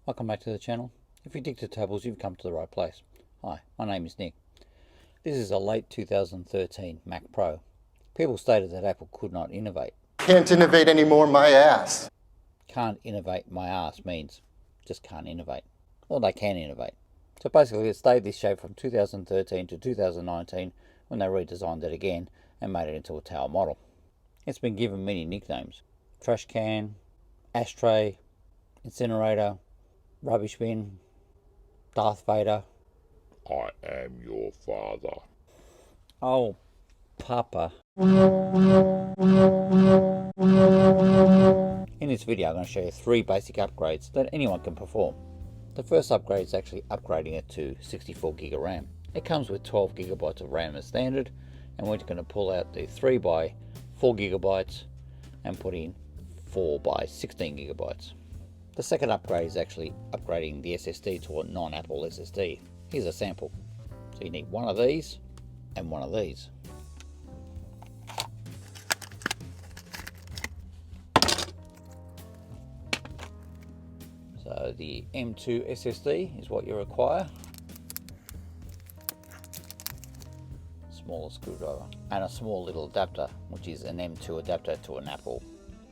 Welcome back to the channel. If you dig to tables, you've come to the right place. Hi, my name is Nick. This is a late 2013 Mac Pro. People stated that Apple could not innovate. Can't innovate anymore, my ass. Can't innovate my ass means just can't innovate. Or they can innovate. So basically it stayed this shape from 2013 to 2019 when they redesigned it again and made it into a tower model. It's been given many nicknames. Trash can, ashtray, incinerator, rubbish bin, Darth Vader. I am your father. Oh, Papa. In this video I'm going to show you 3 basic upgrades that anyone can perform. The first upgrade is actually upgrading it to 64GB of RAM. It comes with 12GB of RAM as standard, and we're going to pull out the 3x4GB and put in 4x16GB. The second upgrade is actually upgrading the SSD to a non-Apple SSD. Here's a sample. So you need one of these and one of these. So the M2 SSD is what you require. Smaller screwdriver and a small little adapter, which is an M2 adapter to an Apple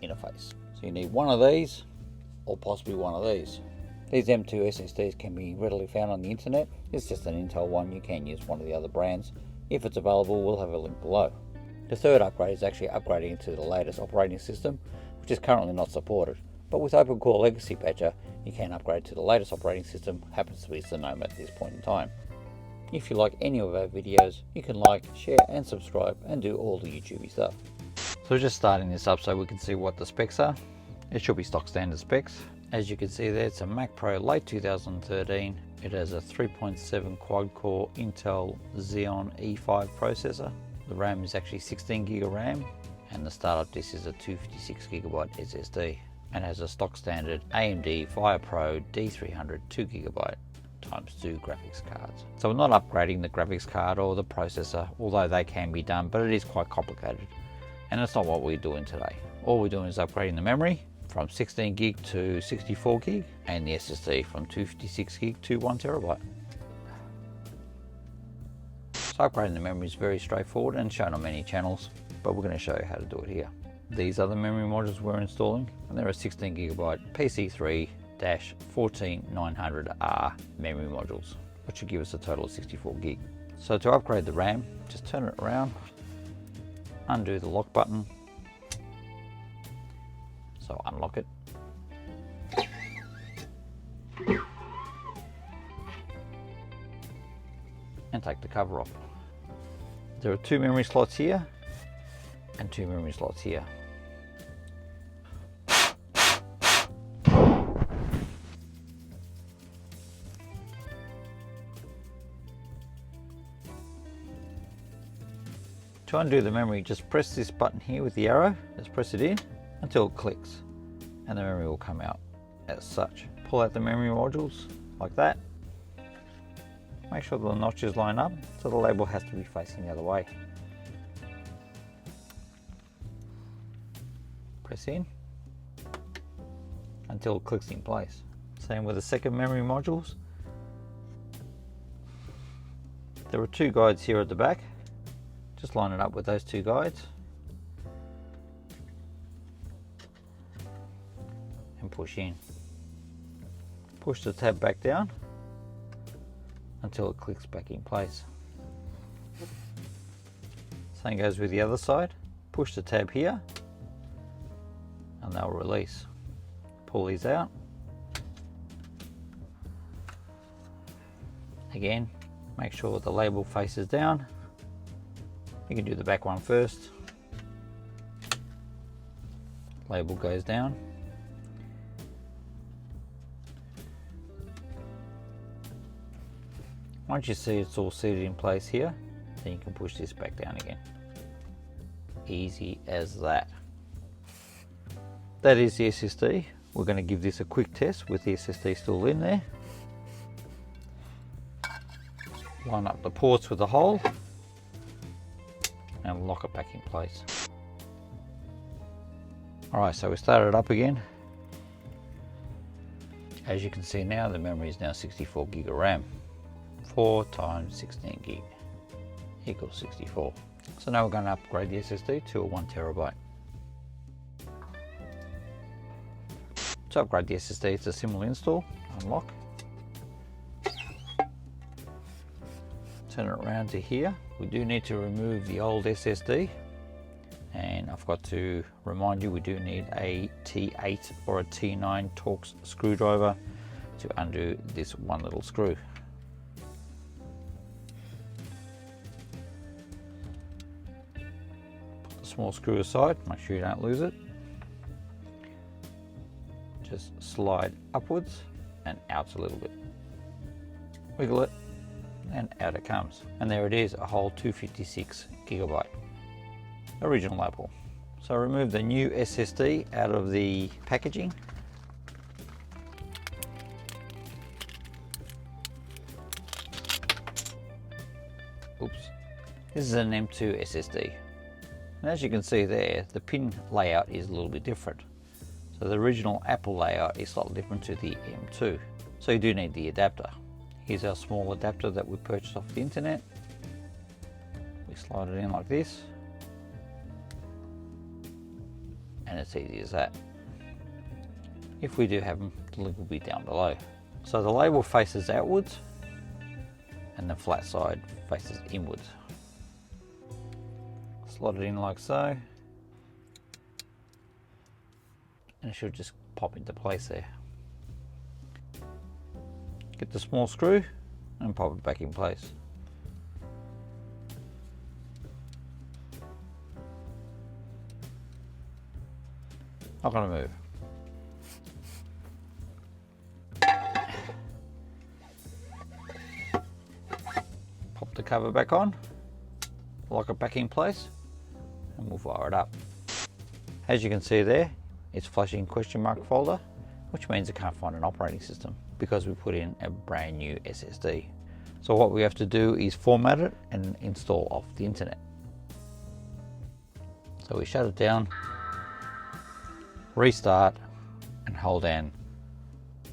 interface. So you need one of these or possibly one of these. These M2 SSDs can be readily found on the internet. It's just an Intel one. You can use one of the other brands. If it's available, we'll have a link below. The third upgrade is actually upgrading to the latest operating system, which is currently not supported. But with OpenCore Legacy Patcher, you can upgrade to the latest operating system, happens to be Sonoma at this point in time. If you like any of our videos, you can like, share and subscribe and do all the YouTubey stuff. So we're just starting this up so we can see what the specs are. It should be stock standard specs. As you can see there, it's a Mac Pro late 2013. It has a 3.7 quad-core Intel Xeon E5 processor. The RAM is actually 16GB of RAM, and the startup disk is a 256GB SSD, and has a stock standard AMD FirePro D300 2GB x2 graphics cards. So we're not upgrading the graphics card or the processor, although they can be done, but it is quite complicated, and that's not what we're doing today. All we're doing is upgrading the memory from 16GB to 64GB, and the SSD from 256GB to 1TB. So upgrading the memory is very straightforward and shown on many channels, but we're going to show you how to do it here. These are the memory modules we're installing, and they're a 16GB PC3-14900 memory modules, which should give us a total of 64GB. So to upgrade the RAM, just turn it around, undo the lock button, so unlock it, and take the cover off. There are 2 memory slots here and 2 memory slots here. To undo the memory, just press this button here with the arrow, just press it in until it clicks, and the memory will come out as such. Pull out the memory modules like that. Make sure the notches line up, so the label has to be facing the other way. Press in until it clicks in place. Same with the second memory modules. There are 2 guides here at the back. Just line it up with those 2 guides and push in. Push the tab back down until it clicks back in place. Same goes with the other side. Push the tab here and they'll release. Pull these out. Again, make sure the label faces down. You can do the back one first. Label goes down. Once you see it's all seated in place here, then you can push this back down again. Easy as that. That is the SSD. We're going to give this a quick test with the SSD still in there. Line up the ports with the hole and lock it back in place. Alright, so we started it up again. As you can see now, the memory is now 64 gig of RAM. 4 times 16 gig equals 64. So now we're going to upgrade the SSD to a 1 terabyte. To upgrade the SSD, it's a simple install. Unlock. Turn it around to here. We do need to remove the old SSD. And I've got to remind you, we do need a T8 or a T9 Torx screwdriver to undo this one little screw. Put the small screw aside, make sure you don't lose it. Just slide upwards and out a little bit. Wiggle it and out it comes. And there it is, a whole 256 gigabyte. Original Apple. So remove the new SSD out of the packaging. Oops. This is an M2 SSD. And as you can see there, the pin layout is a little bit different. So the original Apple layout is slightly different to the M2. So you do need the adapter. Here's our small adapter that we purchased off the internet. We slide it in like this. And it's easy as that. If we do have them, the link will be down below. So the label faces outwards and the flat side faces inwards. Slot it in like so, and it should just pop into place there. Get the small screw and pop it back in place. Not going to move. Pop the cover back on, lock it back in place, and we'll fire it up. As you can see there, it's flashing question mark folder, which means it can't find an operating system because we put in a brand new SSD. So what we have to do is format it and install off the internet. So we shut it down, restart, and hold down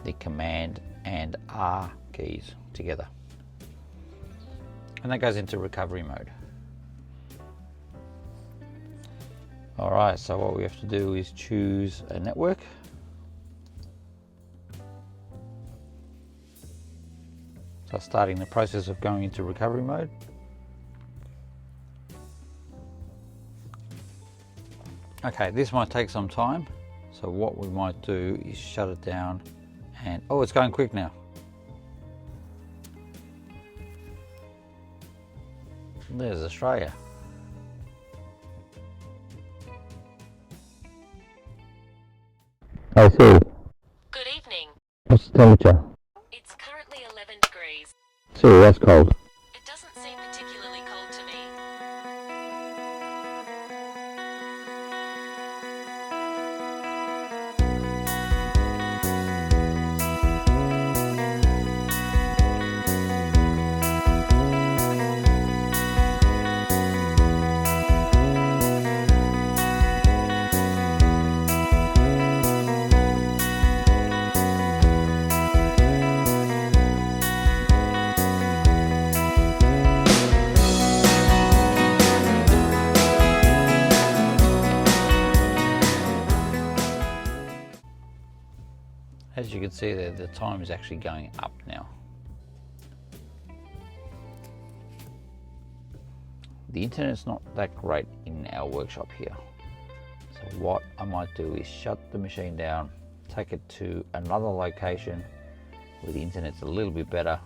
the Command and R keys together. And that goes into recovery mode. Alright, so what we have to do is choose a network. So starting the process of going into recovery mode. Okay, this might take some time. So what we might do is shut it down and, oh, it's going quick now. There's Australia. I see. Good evening. What's the temperature? It's currently 11 degrees. See, that's cold. It doesn't seem particularly cold to me. As you can see there, the time is actually going up now. The internet's not that great in our workshop here. So what I might do is shut the machine down, take it to another location where the internet's a little bit better,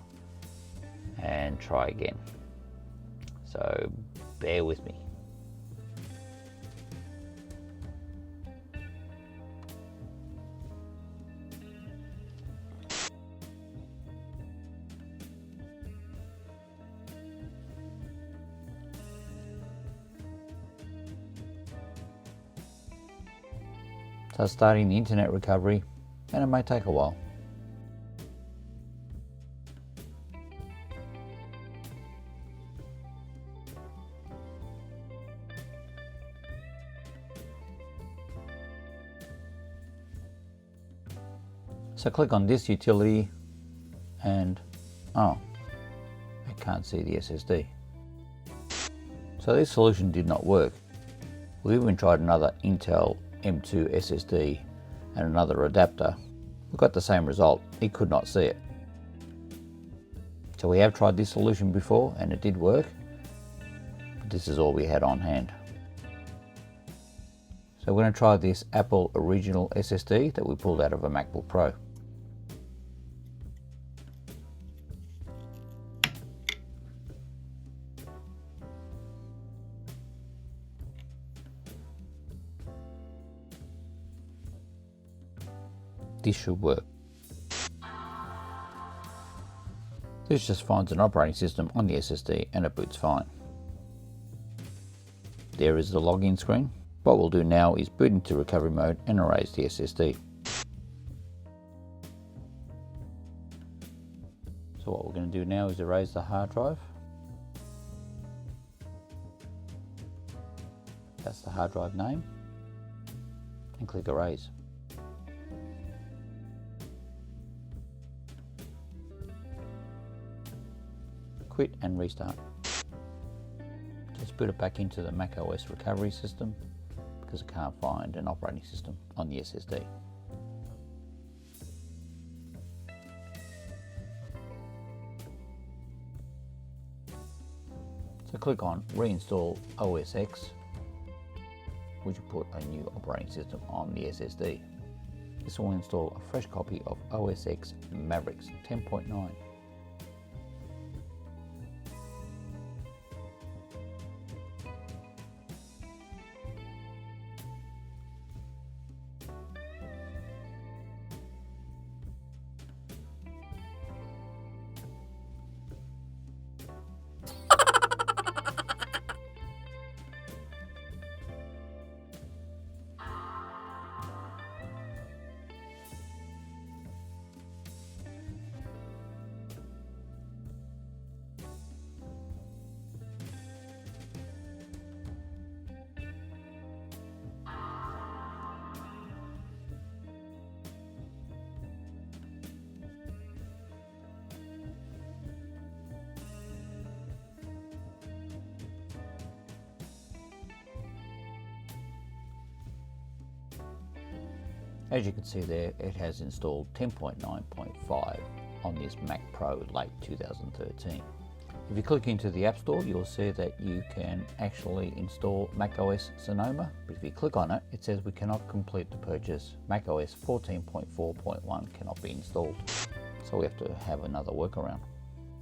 and try again. So bear with me. So starting the internet recovery, and it may take a while. So click on this utility and, oh, I can't see the SSD. So this solution did not work. We even tried another Intel M2 SSD and another adapter. We got the same result, it could not see it. So we have tried this solution before and it did work, but this is all we had on hand. So we're going to try this Apple original SSD that we pulled out of a MacBook Pro. This should work. This just finds an operating system on the SSD and it boots fine. There is the login screen. What we'll do now is boot into recovery mode and erase the SSD. So what we're going to do now is erase the hard drive. That's the hard drive name. And click erase. Quit and restart. Just put it back into the macOS recovery system because it can't find an operating system on the SSD. So click on reinstall OS X, which will put a new operating system on the SSD. This will install a fresh copy of OS X Mavericks 10.9. As you can see there, it has installed 10.9.5 on this Mac Pro late 2013. If you click into the App Store, you'll see that you can actually install macOS Sonoma, but if you click on it, it says we cannot complete the purchase. macOS 14.4.1 cannot be installed. So we have to have another workaround.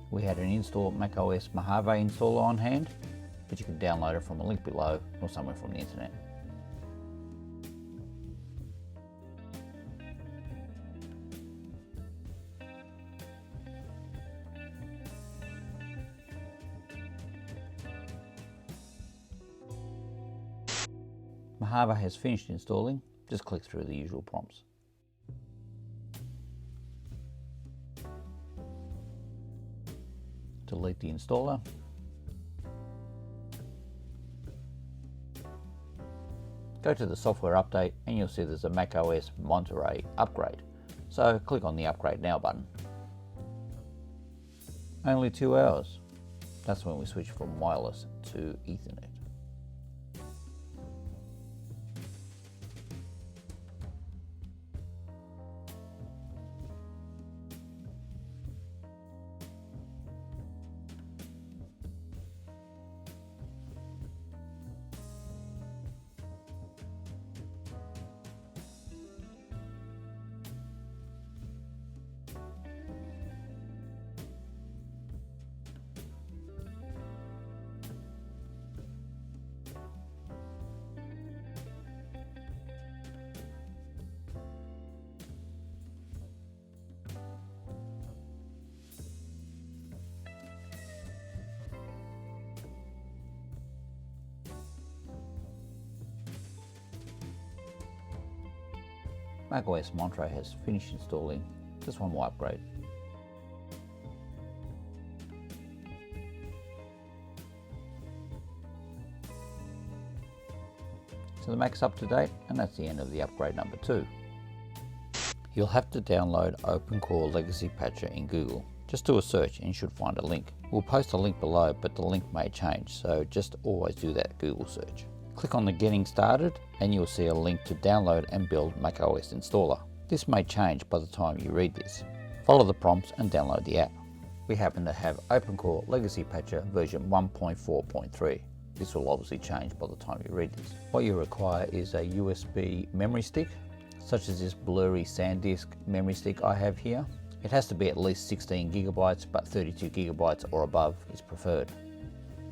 We had an install macOS Mojave installer on hand, but you can download it from a link below or somewhere from the internet. Mojave has finished installing, just click through the usual prompts. Delete the installer. Go to the software update and you'll see there's a macOS Monterey upgrade. So click on the upgrade now button. Only 2 hours. That's when we switch from wireless to Ethernet. macOS Monterey has finished installing, just one more upgrade. So the Mac's up to date, and that's the end of the upgrade number 2. You'll have to download OpenCore Legacy Patcher in Google. Just do a search and you should find a link. We'll post a link below, but the link may change, so just always do that Google search. Click on the Getting Started and you'll see a link to download and build macOS installer. This may change by the time you read this. Follow the prompts and download the app. We happen to have OpenCore Legacy Patcher version 1.4.3. This will obviously change by the time you read this. What you require is a USB memory stick, such as this blurry SanDisk memory stick I have here. It has to be at least 16 gigabytes, but 32 gigabytes or above is preferred.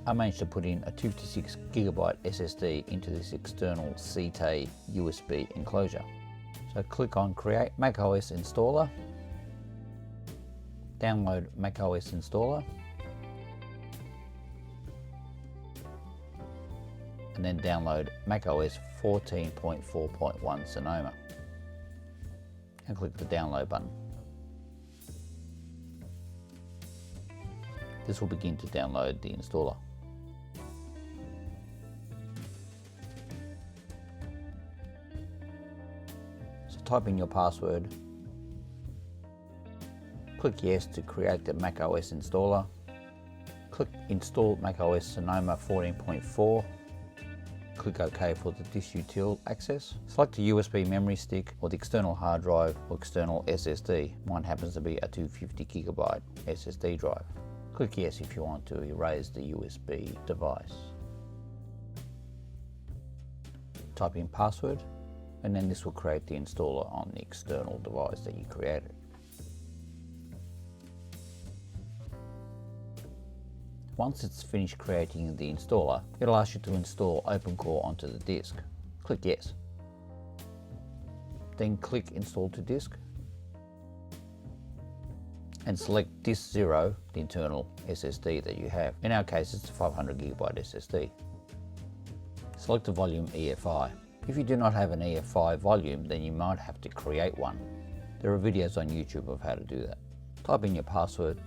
I managed to put in a 256 gigabyte SSD into this external CTA USB enclosure. So click on Create macOS Installer, download macOS Installer, and then download macOS 14.4.1 Sonoma and click the download button. This will begin to download the installer. So type in your password, click yes to create the macOS installer, click install macOS Sonoma 14.4, click OK for the disutil access. Select a USB memory stick or the external hard drive or external SSD. Mine happens to be a 250 gigabyte SSD drive. Click yes if you want to erase the USB device. Type in password and then this will create the installer on the external device that you created. Once it's finished creating the installer, it'll ask you to install OpenCore onto the disk. Click yes. Then click Install to Disk and select Disk 0, the internal SSD that you have. In our case, it's a 500 gigabyte SSD. Select the volume EFI. If you do not have an EFI volume, then you might have to create one. There are videos on YouTube of how to do that. Type in your password,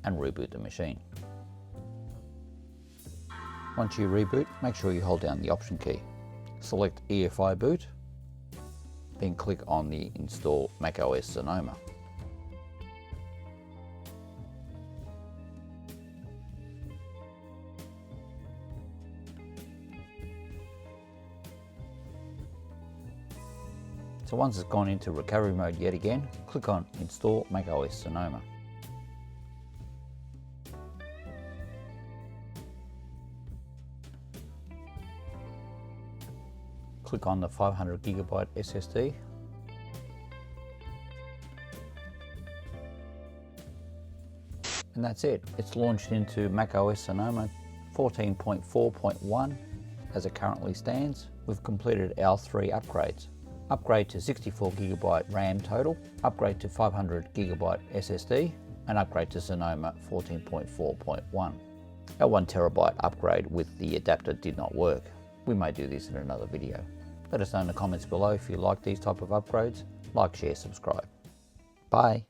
and reboot the machine. Once you reboot, make sure you hold down the Option key. Select EFI boot, then click on the Install macOS Sonoma. So once it's gone into recovery mode yet again, click on Install macOS Sonoma. Click on the 500 gigabyte SSD. And that's it. It's launched into macOS Sonoma 14.4.1 as it currently stands. We've completed our 3 upgrades. Upgrade to 64 gigabyte RAM total, upgrade to 500 gigabyte SSD, and upgrade to Sonoma 14.4.1. Our 1 terabyte upgrade with the adapter did not work. We may do this in another video. Let us know in the comments below if you like these type of upgrades. Like, share, subscribe. Bye.